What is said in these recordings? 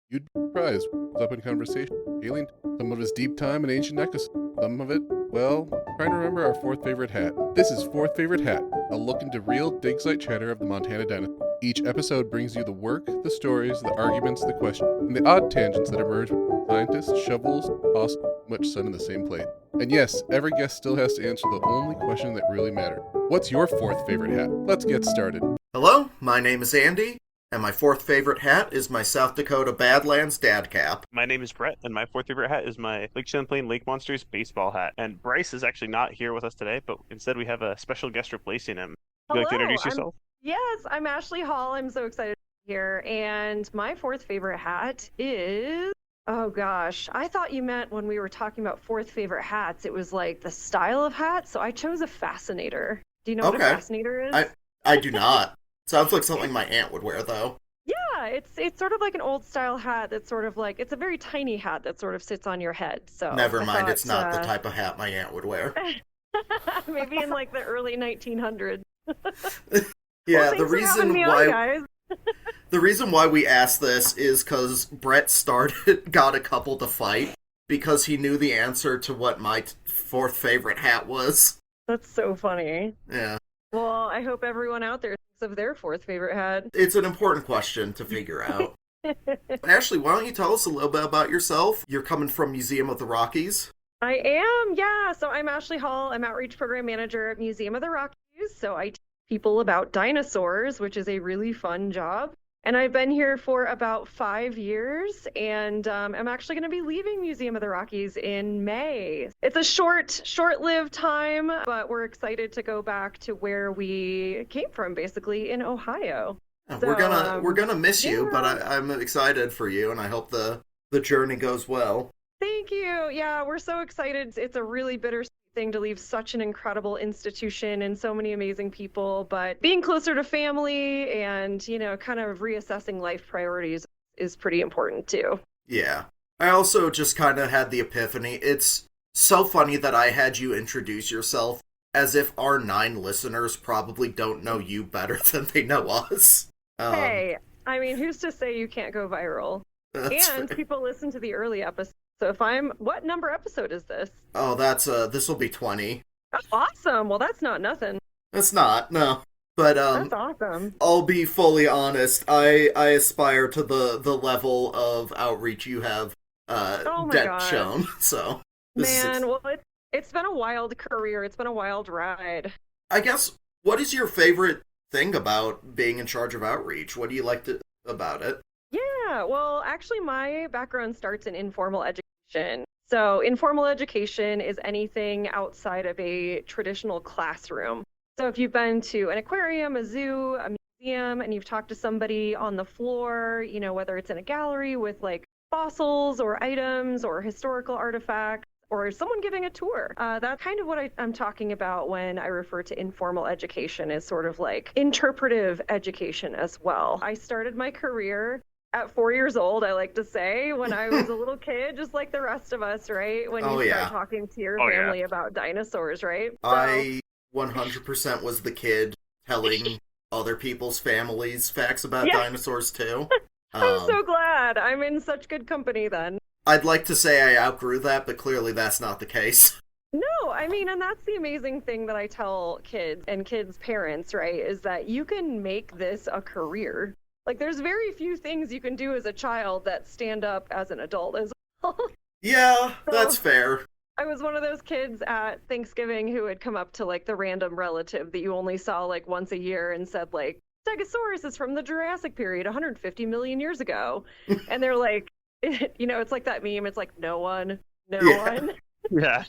You'd be surprised what comes up in conversation. Alien, some of it's deep time and ancient ecosystem. Some of it, well, trying to remember our fourth favorite hat. This is Fourth Favorite Hat, a look into real dig site chatter of the Montana dinosaur. Each episode brings you the work, the stories, the arguments, the questions, and the odd tangents that emerge when scientists, shovels, fossils, and much sun in the same place. And yes, every guest still has to answer the only question that really matters. What's your fourth favorite hat? Let's get started. Hello, my name is Andy, and my fourth favorite hat is my South Dakota Badlands dad cap. My name is Brett, and my fourth favorite hat is my Lake Champlain Lake Monsters baseball hat. And Bryce is actually not here with us today, but instead we have a special guest replacing him. Would you like to introduce yourself? Yes, I'm Ashley Hall. I'm so excited to be here. And my fourth favorite hat is... Oh gosh, I thought you meant when we were talking about fourth favorite hats, it was like the style of hat, so I chose a fascinator. Do you know what a fascinator is? I do not. Sounds like something my aunt would wear, though. Yeah, it's sort of like an old style hat that's sort of like, it's a very tiny hat that sort of sits on your head. So never mind, it's not the type of hat my aunt would wear. Maybe in like the early 1900s. Yeah, well, the reason why we asked this is because Brett got a couple to fight because he knew the answer to what my fourth favorite hat was. That's so funny. Yeah. Well, I hope everyone out there thinks of their fourth favorite hat. It's an important question to figure out. Ashley, why don't you tell us a little bit about yourself? You're coming from Museum of the Rockies. I am, yeah. So I'm Ashley Hall. I'm Outreach Program Manager at Museum of the Rockies. So I teach people about dinosaurs, which is a really fun job. And I've been here for about 5 years, and I'm actually going to be leaving Museum of the Rockies in May. It's a short-lived time, but we're excited to go back to where we came from, basically in Ohio. So, we're gonna miss you, but I'm excited for you, and I hope the journey goes well. Thank you. Yeah, we're so excited. It's a really bittersweet thing to leave such an incredible institution and so many amazing people, but being closer to family and, you know, kind of reassessing life priorities is pretty important too. Yeah. I also just kind of had the epiphany. It's so funny that I had you introduce yourself as if our 9 listeners probably don't know you better than they know us. Hey, I mean, who's to say you can't go viral? And fair. People listen to the early episodes. So what number episode is this? Oh, this will be 20. That's awesome. Well, that's not nothing. It's not, no. But, that's awesome. I'll be fully honest. I aspire to the level of outreach you have, shown, so. Well, it's been a wild career. It's been a wild ride. I guess, what is your favorite thing about being in charge of outreach? What do you like about it? Yeah, well, actually, my background starts in informal education. So informal education is anything outside of a traditional classroom. So if you've been to an aquarium, a zoo, a museum, and you've talked to somebody on the floor, you know, whether it's in a gallery with like fossils or items or historical artifacts, or someone giving a tour. That's kind of what I'm talking about when I refer to informal education, is sort of like interpretive education as well. I started my career at 4 years old, I like to say, when I was a little kid, just like the rest of us, right? When you start talking to your family about dinosaurs, right? So, I 100% was the kid telling other people's families facts about dinosaurs, too. I'm so glad. I'm in such good company then. I'd like to say I outgrew that, but clearly that's not the case. No, I mean, and that's the amazing thing that I tell kids and kids' parents, right, is that you can make this a career. Like, there's very few things you can do as a child that stand up as an adult as well. Yeah, that's fair. I was one of those kids at Thanksgiving who would come up to, like, the random relative that you only saw, like, once a year and said, like, Stegosaurus is from the Jurassic period 150 million years ago. And they're like, you know, it's like that meme. It's like, no one. Yeah.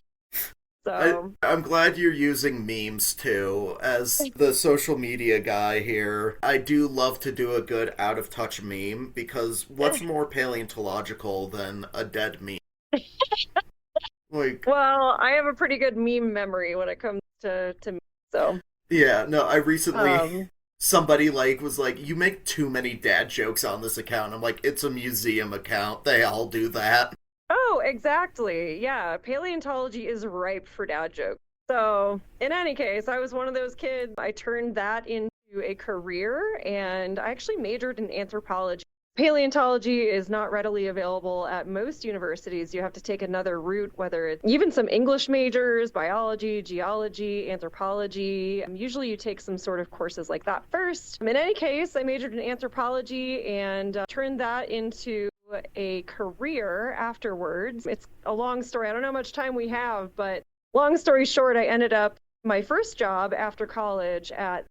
So I'm glad you're using memes, too. As the social media guy here, I do love to do a good out-of-touch meme, because what's more paleontological than a dead meme? Well, I have a pretty good meme memory when it comes to memes, so. Yeah, no, I recently... Somebody, was like, you make too many dad jokes on this account. I'm like, it's a museum account. They all do that. Oh, exactly. Yeah, paleontology is ripe for dad jokes. So, in any case, I was one of those kids. I turned that into a career, and I actually majored in anthropology. Paleontology is not readily available at most universities. You have to take another route, whether it's even some English majors, biology, geology, anthropology. Usually you take some sort of courses like that first. In any case, I majored in anthropology and turned that into a career afterwards. It's a long story. I don't know how much time we have, but long story short, I ended up my first job after college at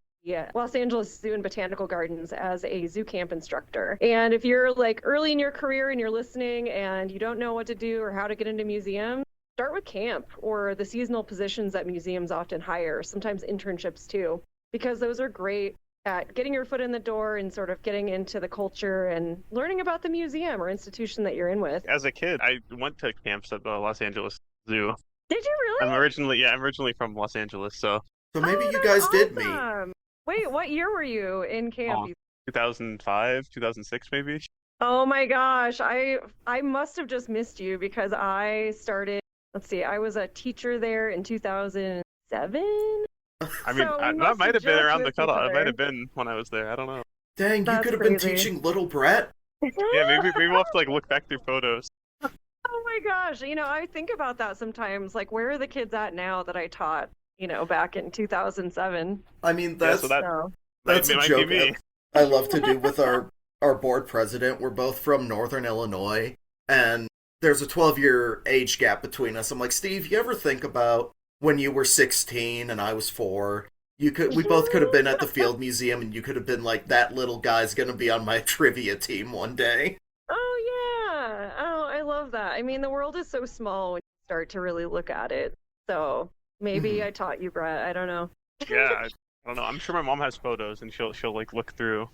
Los Angeles Zoo and Botanical Gardens as a zoo camp instructor. And if you're like early in your career and you're listening and you don't know what to do or how to get into museums, start with camp or the seasonal positions that museums often hire, sometimes internships too, because those are great at getting your foot in the door and sort of getting into the culture and learning about the museum or institution that you're in with. As a kid, I went to camps at the Los Angeles Zoo. Did you really? I'm originally from Los Angeles, so maybe you that's guys did meet. awesome. Wait, what year were you in camp? 2005, 2006 maybe. Oh my gosh, I must have just missed you because I started, let's see, I was a teacher there in 2007. I mean, So we that must might have been just around the missed each cutoff. It other. might have been when I was there. I don't know. Dang, you That's could have been crazy. teaching little Brett. Yeah, maybe we'll have to like look back through photos. Oh my gosh, I think about that sometimes. Like, where are the kids at now that I taught, back in 2007? I mean, Yeah, that's so that So, that's a might joke be me. I love to do with our board president. We're both from Northern Illinois, and there's a 12-year age gap between us. I'm like, Steve, you ever think about when you were 16 and I was 4? We both could have been at the Field Museum, and you could have been like, that little guy's gonna be on my trivia team one day. oh yeah. Oh, I love that. I mean, the world is so small when you start to really look at it. So maybe Mhm. I taught you, Brett. I don't know. Yeah, I don't know. I'm sure my mom has photos and she'll like look through.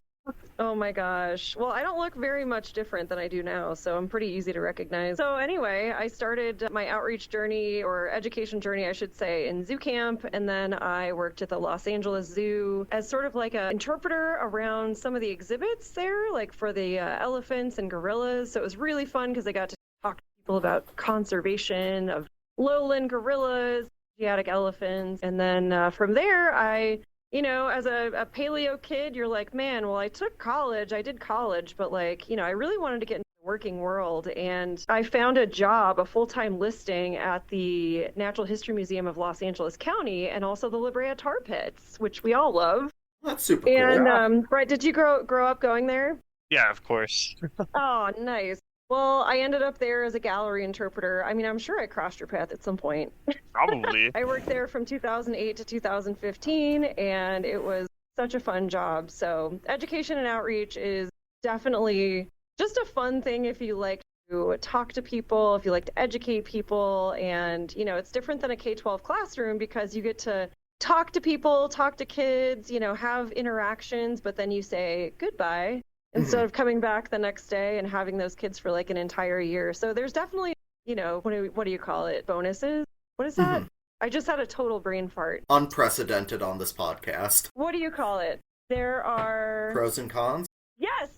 Oh my gosh. Well, I don't look very much different than I do now, so I'm pretty easy to recognize. So anyway, I started my outreach journey or education journey, I should say, in zoo camp, and then I worked at the Los Angeles Zoo as sort of like an interpreter around some of the exhibits there, like for the elephants and gorillas. So it was really fun because I got to talk to people about conservation of lowland gorillas, Asiatic elephants, and then from there as a paleo kid, you're like, man, well, I did college, but I really wanted to get into the working world. And I found a full-time listing at the Natural History Museum of Los Angeles County and also the La Brea Tar Pits, which we all love. That's super cool. And Brett, did you grow up going there? Yeah, of course. Oh, nice. Well, I ended up there as a gallery interpreter. I mean, I'm sure I crossed your path at some point. Probably. I worked there from 2008 to 2015, and it was such a fun job. So education and outreach is definitely just a fun thing if you like to talk to people, if you like to educate people. And, it's different than a K-12 classroom because you get to talk to people, talk to kids, have interactions, but then you say goodbye instead of coming back the next day and having those kids for like an entire year. So there's definitely, what do you call it? Bonuses? What is that? I just had a total brain fart. Unprecedented on this podcast. What do you call it? There are Pros and cons? Yes,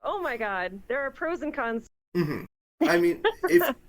oh my God. There are pros and cons. I mean,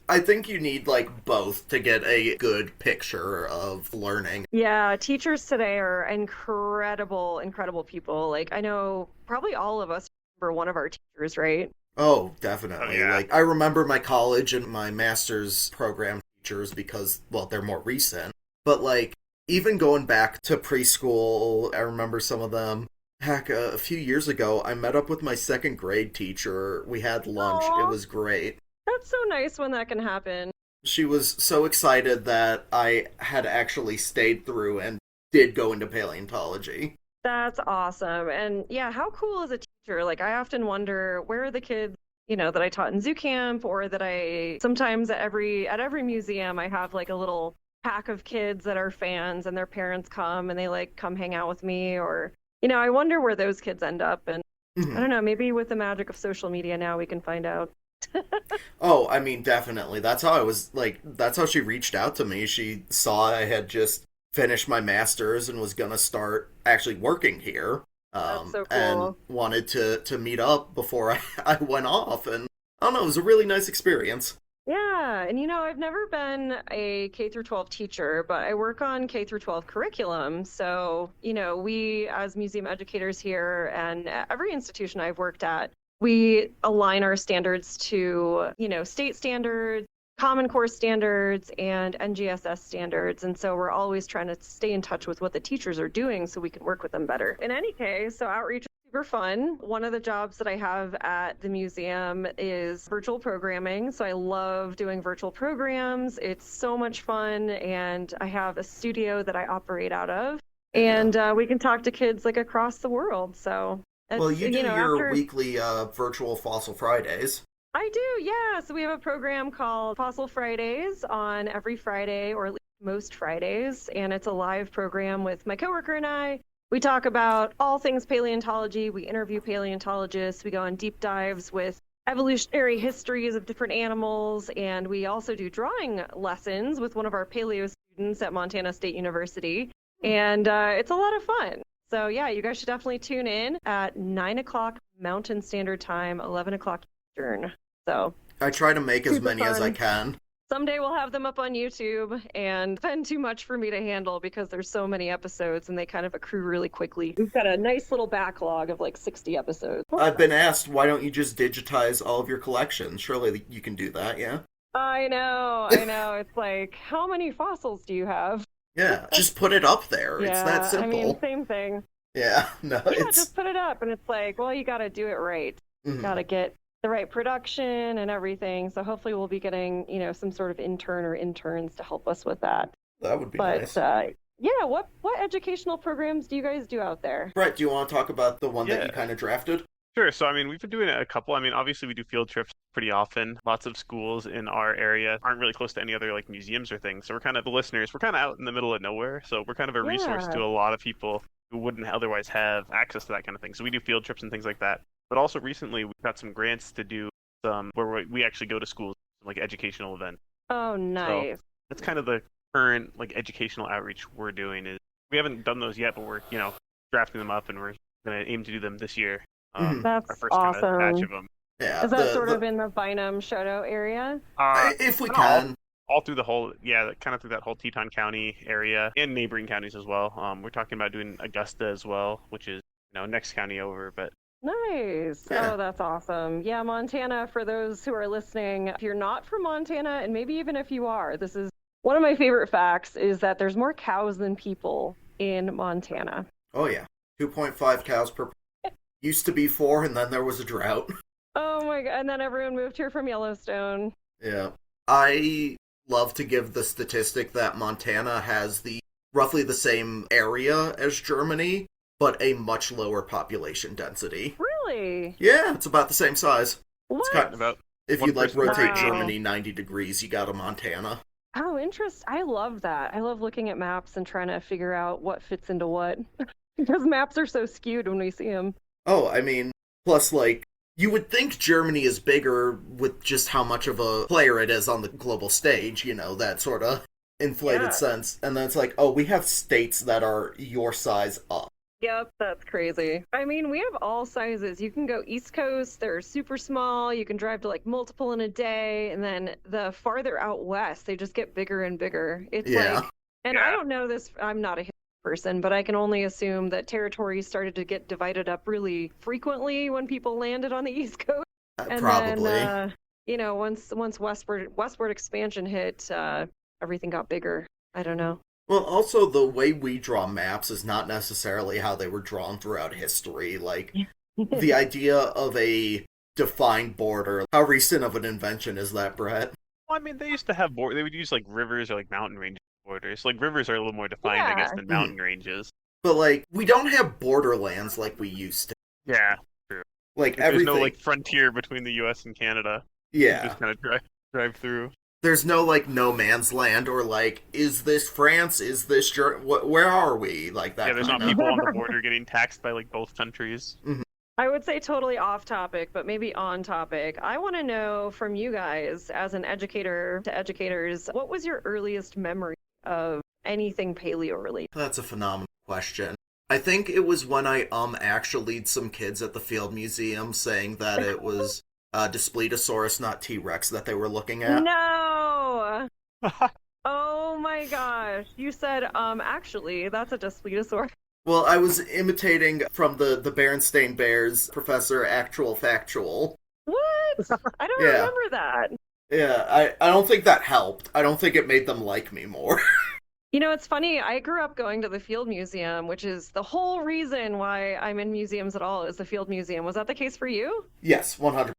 I think you need like both to get a good picture of learning. Yeah, teachers today are incredible people. Like I know probably all of us remember one of our teachers, right? Oh, definitely. Oh, yeah. Like I remember my college and my master's program teachers because, well, they're more recent. But like even going back to preschool, I remember some of them. Heck, a few years ago, I met up with my second grade teacher. We had lunch. Aw. It was great. That's so nice when that can happen. She was so excited that I had actually stayed through and did go into paleontology. That's awesome. And yeah, how cool is a teacher? Like I often wonder where are the kids, that I taught in zoo camp or that I sometimes at every museum I have like a little pack of kids that are fans and their parents come and they like come hang out with me or I wonder where those kids end up. And I don't know, maybe with the magic of social media now we can find out. Oh, I mean, definitely. That's how she reached out to me. She saw I had just finished my master's and was going to start actually working here. That's so cool. And wanted to meet up before I went off. And I don't know, it was a really nice experience. Yeah, and I've never been a K through 12 teacher, but I work on K through 12 curriculum. So, we as museum educators here and at every institution I've worked at, we align our standards to, state standards, Common Core standards, and NGSS standards. And so we're always trying to stay in touch with what the teachers are doing so we can work with them better. In any case, so outreach is super fun. One of the jobs that I have at the museum is virtual programming. So I love doing virtual programs. It's so much fun. And I have a studio that I operate out of. And we can talk to kids like across the world. So well, you do your after... weekly virtual Fossil Fridays. I do, yeah. So we have a program called Fossil Fridays on every Friday, or at least most Fridays, and it's a live program with my coworker and I. We talk about all things paleontology. We interview paleontologists. We go on deep dives with evolutionary histories of different animals, and we also do drawing lessons with one of our paleo students at Montana State University, and it's a lot of fun. So yeah, you guys should definitely tune in at 9 o'clock Mountain Standard Time, 11 o'clock Eastern. So I try to make as many as I can. Someday we'll have them up on YouTube, and it's been too much for me to handle because there's so many episodes and they kind of accrue really quickly. We've got a nice little backlog of like 60 episodes. I've been asked, why don't you just digitize all of your collections? Surely you can do that, yeah? I know. It's like, how many fossils do you have? Yeah, just put it up there. Yeah, it's that simple. I mean, same thing. Yeah, no, yeah, just put it up, and it's like, well, you got to do it right. Mm-hmm. Got to get the right production and everything. So hopefully we'll be getting, some sort of intern or interns to help us with that. That would be nice. Yeah, what educational programs do you guys do out there? Brett, do you want to talk about the one that you kind of drafted? Sure. So, I mean, we've been doing a couple. I mean, obviously we do field trips pretty often. Lots of schools in our area aren't really close to any other like museums or things. So we're kind of the listeners. We're kind of out in the middle of nowhere. So we're kind of a resource to a lot of people who wouldn't otherwise have access to that kind of thing. So we do field trips and things like that. But also recently we've got some grants to do where we actually go to schools, like educational events. Oh, nice. So that's kind of the current like educational outreach we're doing. Is we haven't done those yet, but we're drafting them up and we're going to aim to do them this year. That's our first awesome. kind of batch of them. Yeah, is that sort of in the Bynum Shoto area? If we can. All through the whole, kind of through that whole Teton County area and neighboring counties as well. We're talking about doing Augusta as well, which is next county over, but. Nice. Yeah. Oh, that's awesome. Yeah, Montana, for those who are listening, if you're not from Montana, and maybe even if you are, this is one of my favorite facts is that there's more cows than people in Montana. Oh, yeah. 2.5 cows per used to be 4, and then there was a drought. Oh my god, and then everyone moved here from Yellowstone. Yeah. I love to give the statistic that Montana has roughly the same area as Germany, but a much lower population density. Really? Yeah, it's about the same size. What? It's kind of, if you rotate Wow. Germany 90 degrees, you got a Montana. Oh, interesting. I love that. I love looking at maps and trying to figure out what fits into what. Because maps are so skewed when we see them. Oh, I mean, plus, you would think Germany is bigger with just how much of a player it is on the global stage, that sort of inflated sense. And then it's like, oh, we have states that are your size up. Yep, that's crazy. I mean, we have all sizes. You can go East Coast, they're super small. You can drive to multiple in a day. And then the farther out west, they just get bigger and bigger. It's I don't know this, I'm not a history person, but I can only assume that territories started to get divided up really frequently when people landed on the East Coast. And Probably. Then, once westward expansion hit, everything got bigger. I don't know. Well, also, the way we draw maps is not necessarily how they were drawn throughout history. The idea of a defined border, how recent of an invention is that, Brett? Well, I mean, they used to have they would use rivers or mountain range borders. Rivers are a little more defined, I guess, than mountain ranges. But we don't have borderlands like we used to. Yeah, true. Everything. There's no frontier between the U.S. and Canada. Yeah. You just kind of drive through. There's no no man's land or is this France? Is this where are we? That. Yeah, there's not people on the border getting taxed by both countries. Mm-hmm. I would say totally off topic, but maybe on topic. I want to know from you guys, as an educator to educators, what was your earliest memory of anything paleo related? That's a phenomenal question. I think it was when I actually'd some kids at the Field Museum saying that it was Daspletosaurus, not T-Rex, that they were looking at. No! Oh my gosh. You said, actually, that's a Daspletosaurus. Well, I was imitating from the Berenstain Bears Professor Actual Factual. What? I don't Yeah. remember that. Yeah, I don't think that helped. I don't think it made them like me more. You know, it's funny. I grew up going to the Field Museum, which is the whole reason why I'm in museums at all, is the Field Museum. Was that the case for you? Yes, 100.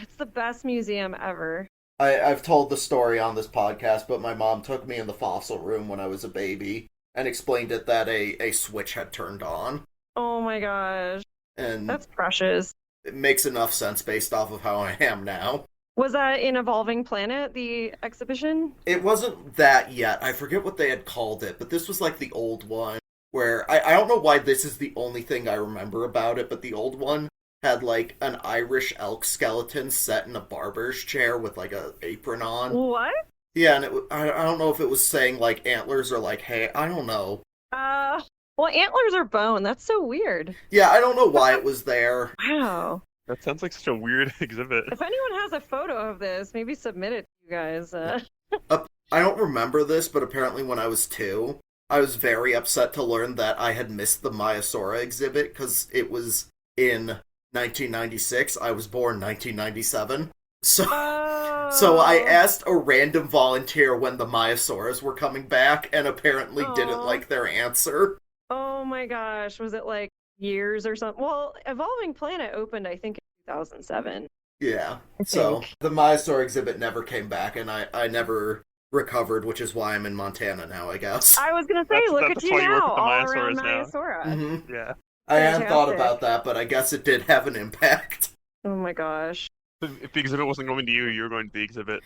It's the best museum ever. I've told the story on this podcast, but my mom took me in the fossil room when I was a baby and explained it that a switch had turned on. Oh my gosh. And That's precious. it makes enough sense based off of how I am now. Was that in Evolving Planet, the exhibition? It wasn't that yet. I forget what they had called it, but this was like the old one where I don't know why this is the only thing I remember about it, but the old one had like an Irish elk skeleton set in a barber's chair with like a apron on. What? Yeah, and I don't know if it was saying like antlers or like hey, I don't know. Well, antlers are bone. That's so weird. Yeah, I don't know why it was there. Wow. That sounds like such a weird exhibit. If anyone has a photo of this, maybe submit it to you guys. I don't remember this, but apparently when I was 2, I was very upset to learn that I had missed the Maiasaura exhibit because it was in 1996. I was born 1997. So I asked a random volunteer when the Maiasauras were coming back and apparently didn't like their answer. Oh my gosh. Was it like years or something? Well, Evolving Planet opened, I think, in 2007. Yeah. I So think. the Maiasaur exhibit never came back, and I never recovered, which is why I'm in Montana now, I guess. I was going to say, That's- look that's at you why you work now, with the all Maiasaurs around now. Maiasaura. Mm-hmm. Yeah. I hadn't thought Fantastic. about that, but I guess it did have an impact. Oh my gosh. If the exhibit wasn't going to you were going to the exhibit.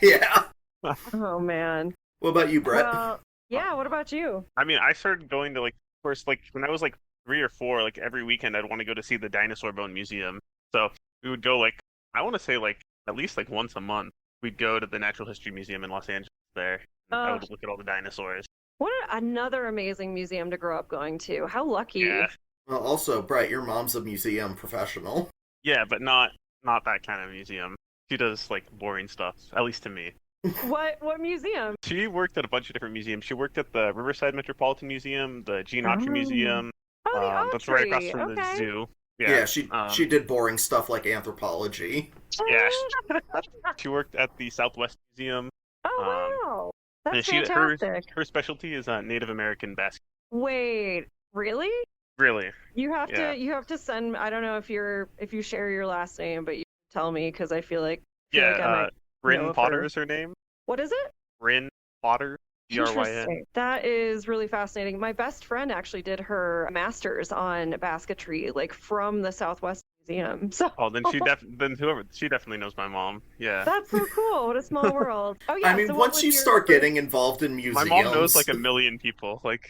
Yeah. Oh man. What about you, Brett? Well, yeah, what about you? I mean, I started going to, like, of course, like, when I was, like, 3 or 4, like, every weekend I'd want to go to see the Dinosaur Bone Museum. So we would go, like, I want to say, like, at least, like, once a month. We'd go to the Natural History Museum in Los Angeles there. And I would look at all the dinosaurs. What another amazing museum to grow up going to. How lucky. Yeah. Well, also, Brett, your mom's a museum professional. Yeah, but not that kind of museum. She does, like, boring stuff, at least to me. What museum? She worked at a bunch of different museums. She worked at the Riverside Metropolitan Museum, the Gene Autry Oh. Museum. Oh, the That's right across Autry. from the Okay. zoo. Yeah, Yeah, she did boring stuff like anthropology. Yeah, she worked at the Southwest Museum. Oh wow. That's And fantastic. her specialty is Native American basket. Wait, really? Really? You have Yeah. to send. I don't know if you share your last name, but you tell me because I feel like I Yeah. might know Bryn of Potter her. is her name. What is it? Bryn Potter. Bryn. Interesting. That is really fascinating. My best friend actually did her master's on basketry, like from the Southwest Museum. So Oh, then she definitely knows my mom. Yeah. that's so cool. What a small world. Oh yeah. I mean, so what once was you your start first- getting involved in My museums, mom knows like a million people. Like,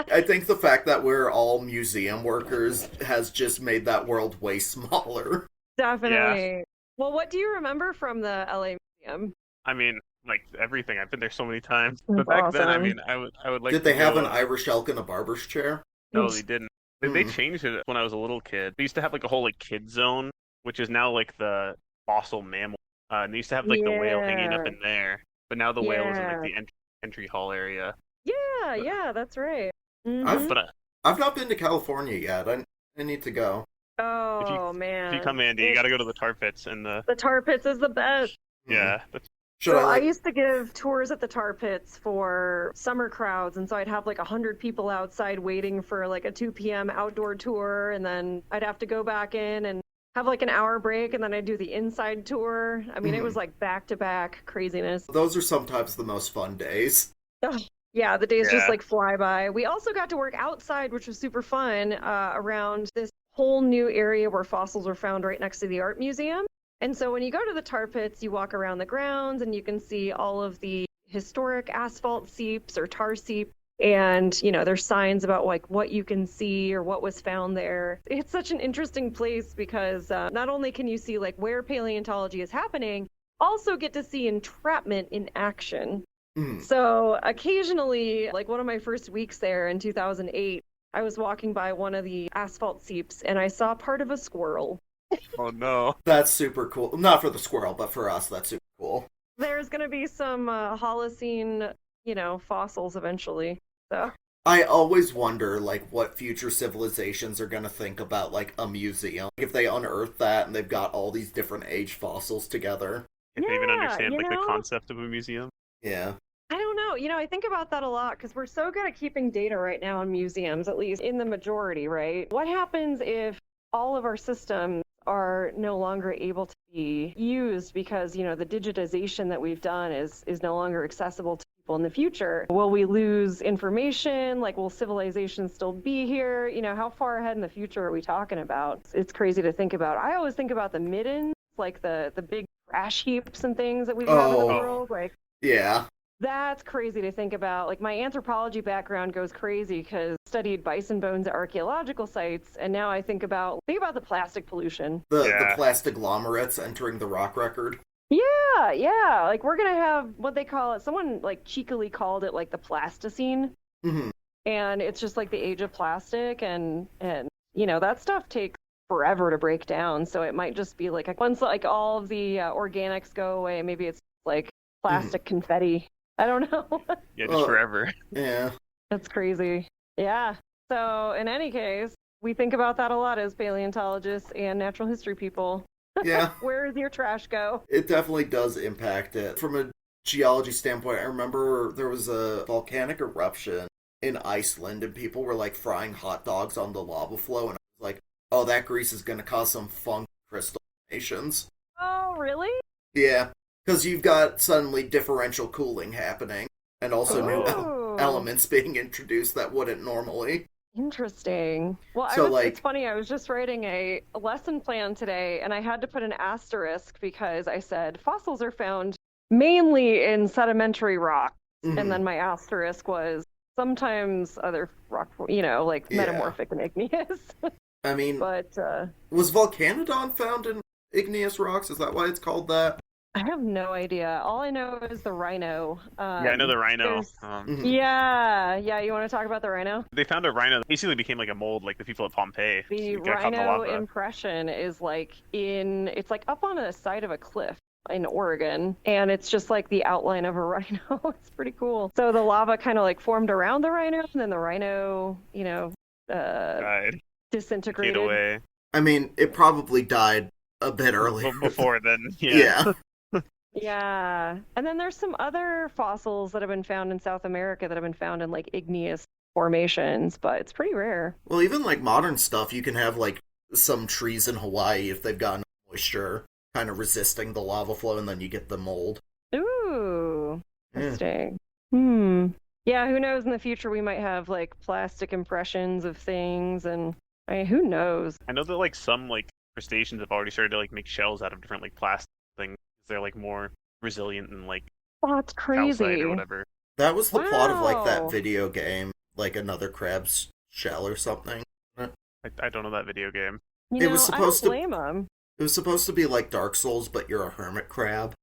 I think the fact that we're all museum workers has just made that world way smaller. Definitely. Well, what do you remember from the LA Museum? I mean, like everything. I've been there so many times. That's But back then, I awesome. mean, I would like. Did they to have go, an Irish elk in a barber's chair? No, they didn't. They Hmm. changed it when I was a little kid. They used to have like a whole like kid zone, which is now like the fossil mammal. And they used to have like the whale hanging up Yeah. in there, but now the whale is in Yeah. like the entry hall area. Yeah, that's right. I've- Mhm. But I've not been to California yet. I need to go. Oh man. if you come, Andy, you got to go to the tar pits and the The tar pits is the best. yeah. Should So I I like? used to give tours at the tar pits for summer crowds, and so I'd have like 100 people outside waiting for like a 2 p.m. outdoor tour, and then I'd have to go back in and have like an hour break, and then I'd do the inside tour. I mean, it was like back-to-back craziness. Those are sometimes the most fun days. Yeah, the days just Yeah. like fly by. We also got to work outside, which was super fun, around this whole new area where fossils were found right next to the art museum. And so when you go to the tar pits, you walk around the grounds and you can see all of the historic asphalt seeps or tar seep. And, you know, there's signs about like what you can see or what was found there. It's such an interesting place because not only can you see like where paleontology is happening, also get to see entrapment in action. Mm. So occasionally, like one of my first weeks there in 2008, I was walking by one of the asphalt seeps and I saw part of a squirrel. Oh no. That's super cool. Not for the squirrel, but for us, that's super cool. There's going to be some Holocene, you know, fossils eventually. So I always wonder, like, what future civilizations are gonna think about, like, a museum. If they unearth that and they've got all these different age fossils together. If they even Yeah, understand you like the know? concept of a museum. Yeah. I don't know. I think about that a lot because we're so good at keeping data right now in museums, at least in the majority, right? What happens if all of our systems are no longer able to be used because, the digitization that we've done is no longer accessible to people in the future? Will we lose information? Like, will civilization still be here? How far ahead in the future are we talking about? It's crazy to think about. I always think about the middens, like the big trash heaps and things that we have in the Oh. world. Like, Yeah. that's crazy to think about. Like, my anthropology background goes crazy because I studied bison bones at archaeological sites, and now I think about the plastic pollution. The Yeah. plastiglomerates entering the rock record. Yeah. Like, we're gonna have what they call it. Someone like cheekily called it like the Plasticine, Mm-hmm. and it's just like the age of plastic, and that stuff takes forever to break down. So it might just be like once like all of the organics go away, maybe it's like plastic confetti. I don't know. Yeah, just forever. Yeah. That's crazy. Yeah. So in any case, we think about that a lot as paleontologists and natural history people. Yeah. Where does your trash go? It definitely does impact it. From a geology standpoint, I remember there was a volcanic eruption in Iceland and people were like frying hot dogs on the lava flow, and I was like, oh, that grease is going to cause some funky crystal formations. Oh, really? Yeah, because you've got suddenly differential cooling happening and also new elements being introduced that wouldn't normally. Interesting. Well, So, it's funny. I was just writing a lesson plan today, and I had to put an asterisk because I said fossils are found mainly in sedimentary rock. Mhm. And then my asterisk was sometimes other rock, like Yeah. metamorphic and igneous. I mean, But was Volcanodon found in igneous rocks? Is that why it's called that? I have no idea. All I know is the rhino. Yeah, I know the rhino. there's- Mhm. Yeah. You want to talk about the rhino? They found a rhino that basically became like a mold, like the people at Pompeii. The It got caught in the rhino lava. impression is it's like up on a side of a cliff in Oregon, and it's just like the outline of a rhino. It's pretty cool. So the lava kind of like formed around the rhino, and then the rhino, Died. disintegrated. Get away. I mean, it probably died a bit earlier. Before then, yeah. Yeah. Yeah. And then there's some other fossils that have been found in South America that have been found in like igneous formations, but it's pretty rare. Well, even like modern stuff, you can have like some trees in Hawaii if they've got enough moisture, kind of resisting the lava flow, and then you get the mold. Ooh, Yeah. interesting. Yeah, who knows? In the future, we might have like plastic impressions of things, and who knows? I know that like some like crustaceans have already started to like make shells out of different like plastic things. They're like more resilient than like That's calcite crazy. or whatever. That was the plot of like Wow. that video game, like another crab's shell or something. I don't know that video game. It was supposed to- I don't blame them. It was supposed to be like Dark Souls, but you're a hermit crab.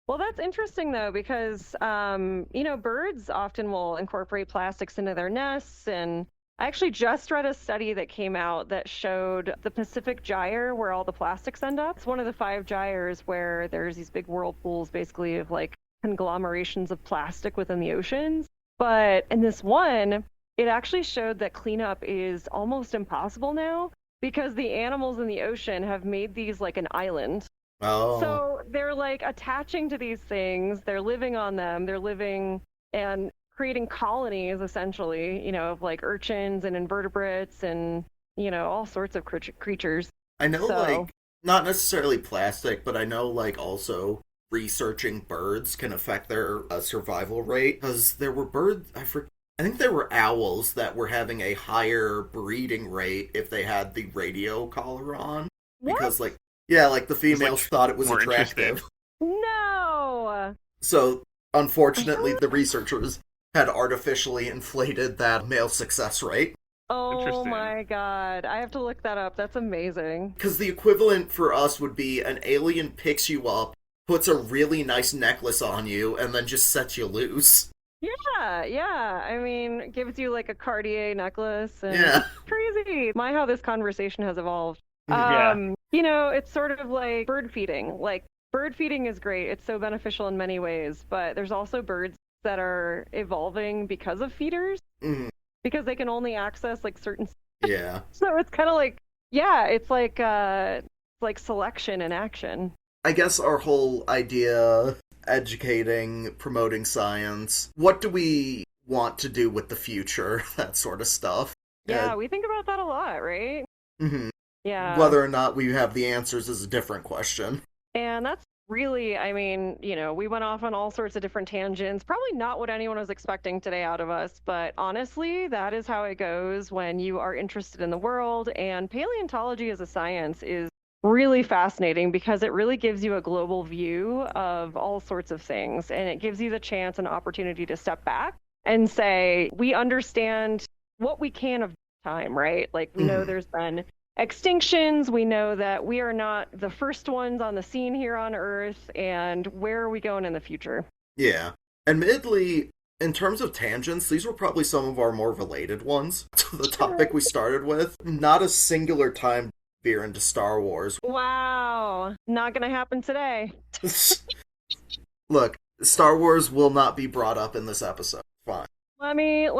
Well, that's interesting though, because birds often will incorporate plastics into their nests, and I actually just read a study that came out that showed the Pacific Gyre, where all the plastics end up. It's one of the 5 gyres where there's these big whirlpools, basically, of like conglomerations of plastic within the oceans. But in this one, it actually showed that cleanup is almost impossible now because the animals in the ocean have made these like an island. Oh. So they're like attaching to these things, they're living on them, they're living and creating colonies essentially, of like urchins and invertebrates and, all sorts of creatures. I know, So- like, not necessarily plastic, but I know, like, also researching birds can affect their survival rate. Because there were birds, I think there were owls that were having a higher breeding rate if they had the radio collar on. Because, like, yeah, like the females thought it was more attractive. No! So, unfortunately, the researchers had artificially inflated that male success rate. Oh Interesting. my god. I have to look that up. That's amazing. Because the equivalent for us would be an alien picks you up, puts a really nice necklace on you, and then just sets you loose. Yeah. I mean, gives you like a Cartier necklace and Yeah. crazy. How this conversation has evolved. Yeah. It's sort of like bird feeding. Like, bird feeding is great. It's so beneficial in many ways, but there's also birds that are evolving because of feeders. Mhm. because they can only access like certain. Yeah. So it's kind of like, yeah, it's like selection in action. I guess our whole idea, educating, promoting science, what do we want to do with the future? That sort of stuff. Yeah, we think about that a lot, right? Mm-hmm. Yeah. Whether or not we have the answers is a different question. And that's really, I mean, we went off on all sorts of different tangents. Probably not what anyone was expecting today out of us, but honestly, that is how it goes when you are interested in the world. And paleontology as a science is really fascinating because it really gives you a global view of all sorts of things. And it gives you the chance and opportunity to step back and say, we understand what we can of time, right? Like, we know there's been extinctions. We know that we are not the first ones on the scene here on Earth, and where are we going in the future? Yeah. Admittedly, in terms of tangents, these were probably some of our more related ones to the topic we started with. Not a singular time veer into Star Wars. Wow. Not gonna happen today. Look, Star Wars will not be brought up in this episode. Fine. Let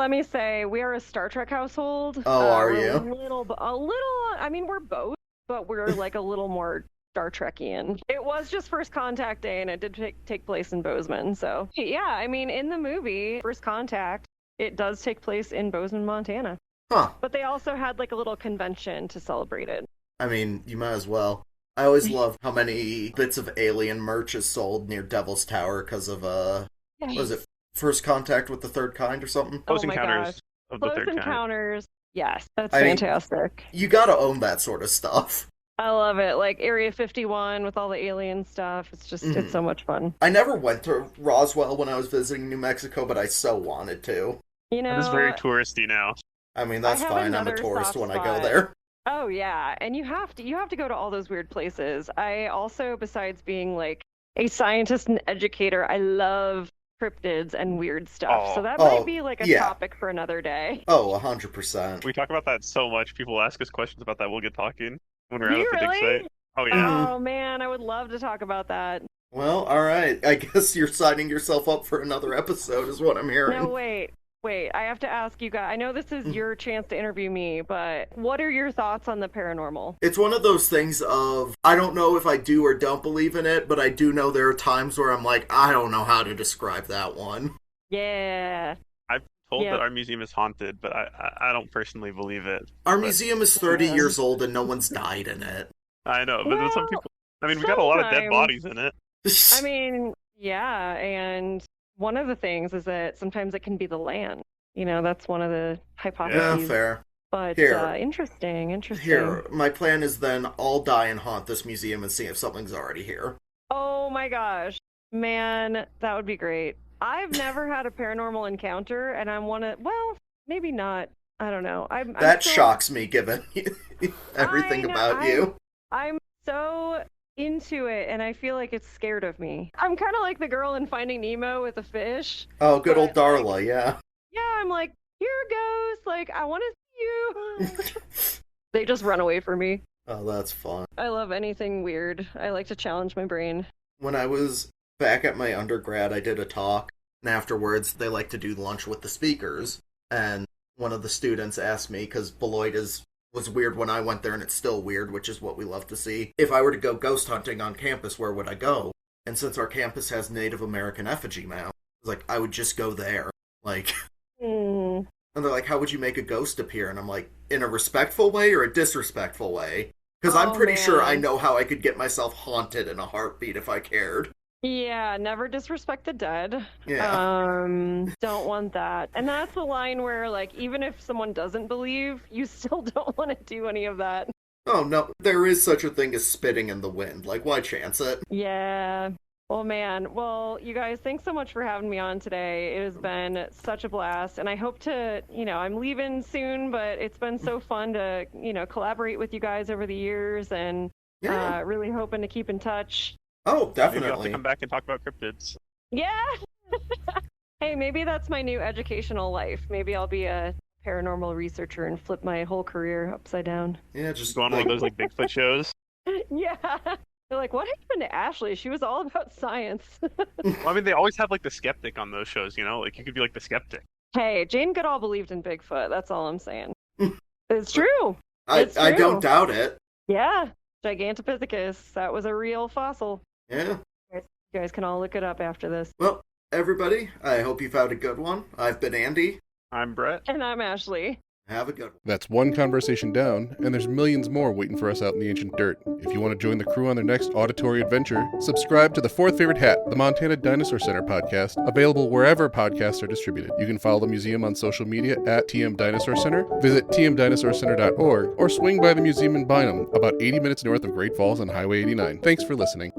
me say, we are a Star Trek household. Oh, are you? A little. I mean, we're both, but we're like a little more Star Trekian. It was just First Contact Day, and it did take place in Bozeman. So yeah, I mean, in the movie First Contact, it does take place in Bozeman, Montana. Huh. But they also had like a little convention to celebrate it. I mean, you might as well. I always love how many bits of alien merch is sold near Devil's Tower because of what was it, First Contact with the Third Kind or something? Close Oh my Encounters gosh. of the Close Third Kind. Encounters. Yes, that's I mean, fantastic. You gotta own that sort of stuff. I love it. Like Area 51 with all the alien stuff. It's just, it's so much fun. I never went to Roswell when I was visiting New Mexico, but I so wanted to. You know, It is very touristy now. I mean, that's I have fine. I'm a another tourist soft when I go spot. there. Oh yeah, and you have to go to all those weird places. I also, besides being like a scientist and educator, I love cryptids and weird stuff. So that might be like a topic for another day. Oh, 100%. We talk about that so much. People ask us questions about that. We'll get talking when we're Do out you at the dig really? site. Oh yeah. Oh man, I would love to talk about that. Well, alright. I guess you're signing yourself up for another episode is what I'm hearing. No, wait, I have to ask you guys. I know this is your chance to interview me, but what are your thoughts on the paranormal? It's one of those things of, I don't know if I do or don't believe in it, but I do know there are times where I'm like, I don't know how to describe that one. Yeah. I've told that our museum is haunted, but I don't personally believe it. Our museum is 30 years old and no one's died in it. I know, but Well, some people... I mean, we got a lot of dead sometimes. bodies in it. I mean, yeah, and one of the things is that sometimes it can be the land. You know, that's one of the hypotheses. Yeah, fair. But Here. interesting. Here, my plan is then I'll die and haunt this museum and see if something's already here. Oh my gosh. Man, that would be great. I've never had a paranormal encounter, and well, maybe not. I don't know. That shocks me, given everything about you. I'm so into it, and I feel like it's scared of me. I'm kind of like the girl in Finding Nemo with the fish. Oh, good old Darla, yeah. Yeah, I'm like, here goes. Like, I want to see you. They just run away from me. Oh, that's fun. I love anything weird. I like to challenge my brain. When I was back at my undergrad, I did a talk, and afterwards they like to do lunch with the speakers, and one of the students asked me, because Beloit was weird when I went there, and it's still weird, which is what we love to see. If I were to go ghost hunting on campus, where would I go? And since our campus has Native American effigy mounds, I was like, I would just go there. Like... And they're like, how would you make a ghost appear? And I'm like, in a respectful way or a disrespectful way? Because I'm pretty sure I know how I could get myself haunted in a heartbeat if I cared. Yeah, never disrespect the dead. Yeah. Don't want that. And that's the line where, like, even if someone doesn't believe, you still don't want to do any of that. Oh, no, there is such a thing as spitting in the wind. Like, why chance it? Yeah. Well, man. Well, you guys, thanks so much for having me on today. It has been such a blast. And I hope to, I'm leaving soon, but it's been so fun to, collaborate with you guys over the years, and really hoping to keep in touch. Oh, Maybe definitely. you'll have to come back and talk about cryptids. Yeah. Hey, maybe that's my new educational life. Maybe I'll be a paranormal researcher and flip my whole career upside down. Yeah, just Go on one of those like Bigfoot shows. Yeah. They're like, what happened to Ashley? She was all about science. Well, I mean, they always have like the skeptic on those shows, Like you could be like the skeptic. Hey, Jane Goodall believed in Bigfoot. That's all I'm saying. It's true. It's I true. don't doubt it. Yeah, Gigantopithecus. That was a real fossil. Yeah. You guys can all look it up after this. Well, everybody, I hope you found a good one. I've been Andy. I'm Brett. And I'm Ashley. Have a good one. That's one conversation down, and there's millions more waiting for us out in the ancient dirt. If you want to join the crew on their next auditory adventure, subscribe to the Fourth Favorite Hat, the Montana Dinosaur Center podcast, available wherever podcasts are distributed. You can follow the museum on social media at TM Dinosaur Center, visit tmdinosaurcenter.org, or swing by the museum in Bynum, about 80 minutes north of Great Falls on Highway 89. Thanks for listening.